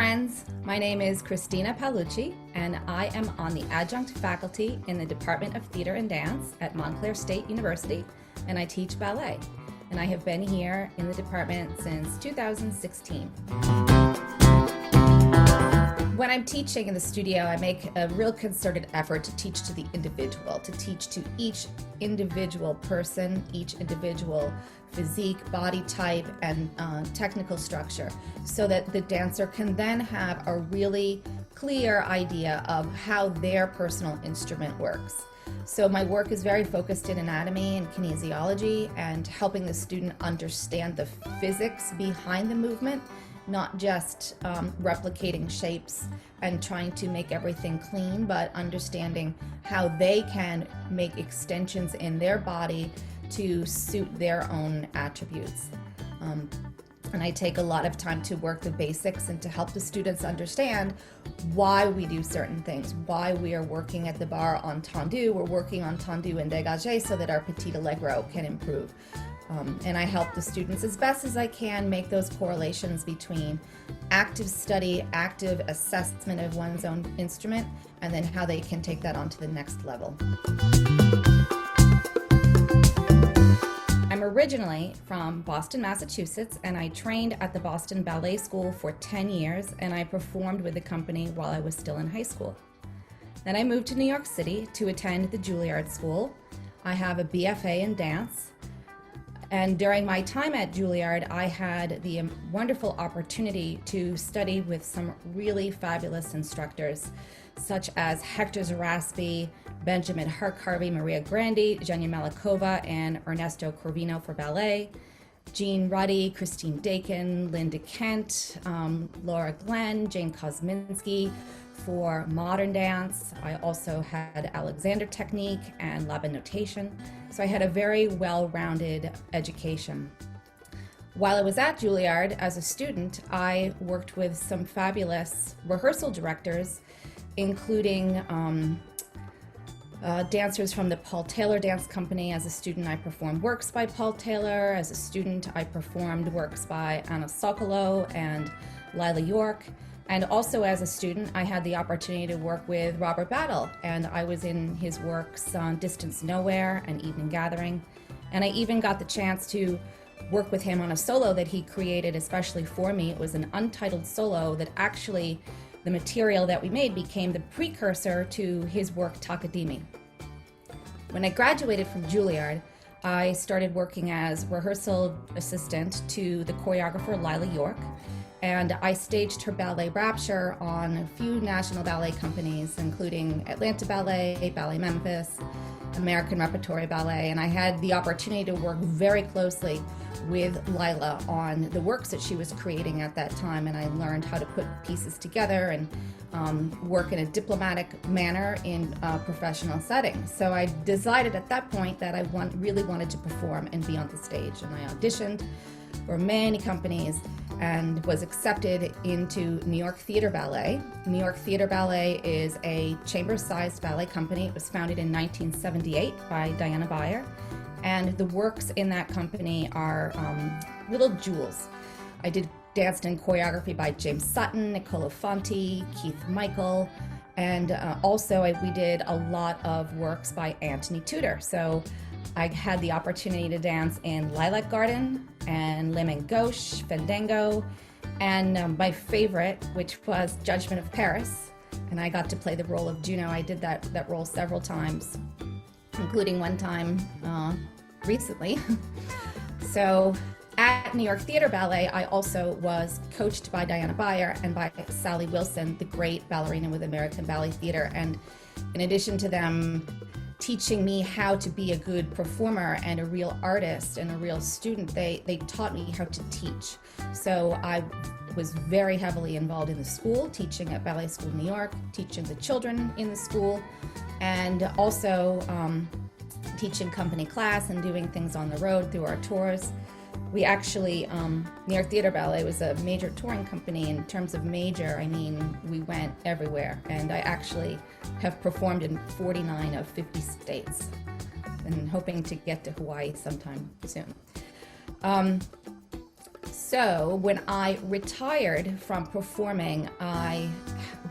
friends, my name is Christina Paolucci, and I am on the adjunct faculty in the Department of Theater and Dance at Montclair State University, and I teach ballet. And I have been here in the department since 2016. When I'm teaching in the studio, I make a real concerted effort to teach to the individual, to teach to each individual person, each individual physique, body type, and technical structure, so that the dancer can then have a really clear idea of how their personal instrument works. So my work is very focused in anatomy and kinesiology and helping the student understand the physics behind the movement, not just replicating shapes and trying to make everything clean, but understanding how they can make extensions in their body to suit their own attributes. And I take a lot of time to work the basics and to help the students understand why we do certain things, why we are working at the bar on tendu, we're working on tendu and dégagé so that our petit allegro can improve. And I help the students as best as I can make those correlations between active study, active assessment of one's own instrument, and then how they can take that on to the next level. I'm originally from Boston, Massachusetts, and I trained at the Boston Ballet School for 10 years, and I performed with the company while I was still in high school. Then I moved to New York City to attend the Juilliard School. I have a BFA in dance. And during my time at Juilliard, I had the wonderful opportunity to study with some really fabulous instructors, such as Hector Zaraspy, Benjamin Harvey, Maria Grandi, Zhenya Malikova, and Ernesto Corvino for ballet, Jean Ruddy, Christine Dakin, Linda Kent, Laura Glenn, Jane Kosminski for modern dance. I also had Alexander technique and Laban notation. So I had a very well-rounded education. While I was at Juilliard as a student, I worked with some fabulous rehearsal directors, including dancers from the Paul Taylor Dance Company. As a student, I performed works by Paul Taylor. As a student, I performed works by Anna Sokolow and Lila York. And also as a student, I had the opportunity to work with Robert Battle, and I was in his works on Distance Nowhere and Evening Gathering. And I even got the chance to work with him on a solo that he created especially for me. It was an untitled solo that actually, the material that we made became the precursor to his work Takadimi. When I graduated from Juilliard, I started working as rehearsal assistant to the choreographer Lila York, and I staged her ballet Rapture on a few national ballet companies, including Atlanta Ballet, Ballet Memphis, American Repertory Ballet, and I had the opportunity to work very closely with Lila on the works that she was creating at that time, and I learned how to put pieces together and work in a diplomatic manner in a professional setting. So I decided at that point that I really wanted to perform and be on the stage, and I auditioned for many companies and was accepted into New York Theater Ballet. New York Theater Ballet is a chamber-sized ballet company. It was founded in 1978 by Diana Beyer, and the works in that company are little jewels. I did danced and choreography by James Sutton, Niccolo Fanti, Keith Michael, and also we did a lot of works by Anthony Tudor. So I had the opportunity to dance in Lilac Garden and Les Mains Gauche, Fandango, and my favorite, which was Judgment of Paris, and I got to play the role of Juno. I did that role several times, including one time recently. So at New York Theater Ballet, I also was coached by Diana Beyer and by Sally Wilson, the great ballerina with American Ballet Theater, and in addition to them teaching me how to be a good performer and a real artist and a real student, they taught me how to teach. So I was very heavily involved in the school, teaching at Ballet School New York, teaching the children in the school, and also teaching company class and doing things on the road through our tours. We actually, New York Theater Ballet was a major touring company. In terms of major, I mean, we went everywhere, and I actually have performed in 49 of 50 states, and hoping to get to Hawaii sometime soon. So when I retired from performing, I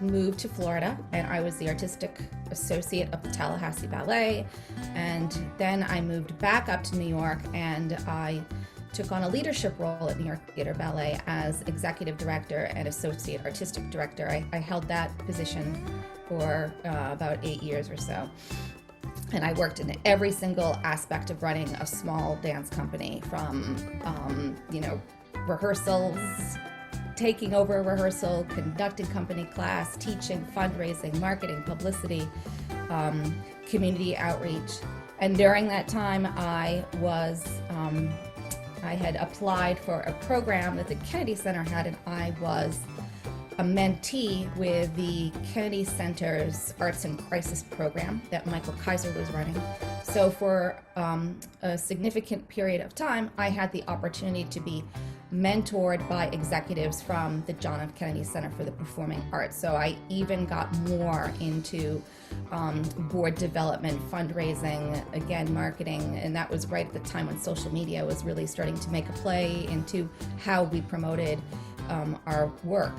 moved to Florida, and I was the artistic associate of the Tallahassee Ballet. And then I moved back up to New York, and I took on a leadership role at New York Theater Ballet as executive director and associate artistic director. I held that position for about 8 years or so. And I worked in every single aspect of running a small dance company, from, rehearsals, taking over a rehearsal, conducting company class, teaching, fundraising, marketing, publicity, community outreach. And during that time, I had applied for a program that the Kennedy Center had, and I was a mentee with the Kennedy Center's Arts in Crisis program that Michael Kaiser was running. So for a significant period of time, I had the opportunity to be mentored by executives from the John F. Kennedy Center for the Performing Arts. So I even got more into board development, fundraising, again, marketing, and that was right at the time when social media was really starting to make a play into how we promoted our work.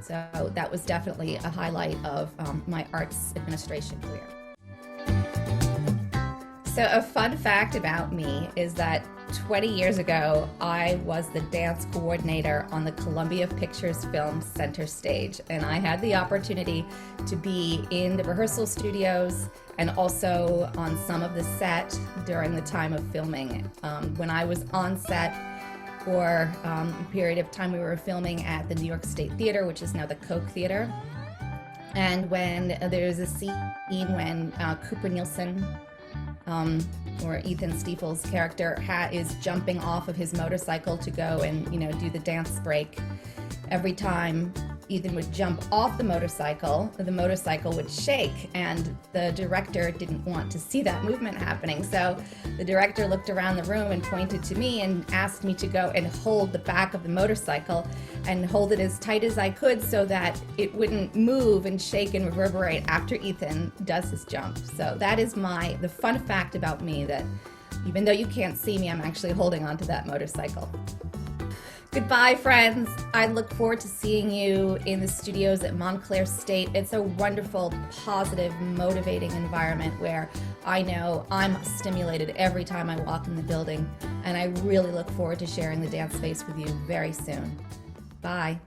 So that was definitely a highlight of my arts administration career. So a fun fact about me is that 20 years ago, I was the dance coordinator on the Columbia Pictures film Center Stage, and I had the opportunity to be in the rehearsal studios and also on some of the set during the time of filming. When I was on set for a period of time, we were filming at the New York State Theater, which is now the Koch Theater. And when there's a scene when Cooper Nielsen, or Ethan Stiefel's character, is jumping off of his motorcycle to go and do the dance break, every time Ethan would jump off the motorcycle would shake, and the director didn't want to see that movement happening. So the director looked around the room and pointed to me and asked me to go and hold the back of the motorcycle and hold it as tight as I could so that it wouldn't move and shake and reverberate after Ethan does his jump. So that is the fun fact about me, that even though you can't see me, I'm actually holding onto that motorcycle. Goodbye, friends. I look forward to seeing you in the studios at Montclair State. It's a wonderful, positive, motivating environment where I know I'm stimulated every time I walk in the building, and I really look forward to sharing the dance space with you very soon. Bye.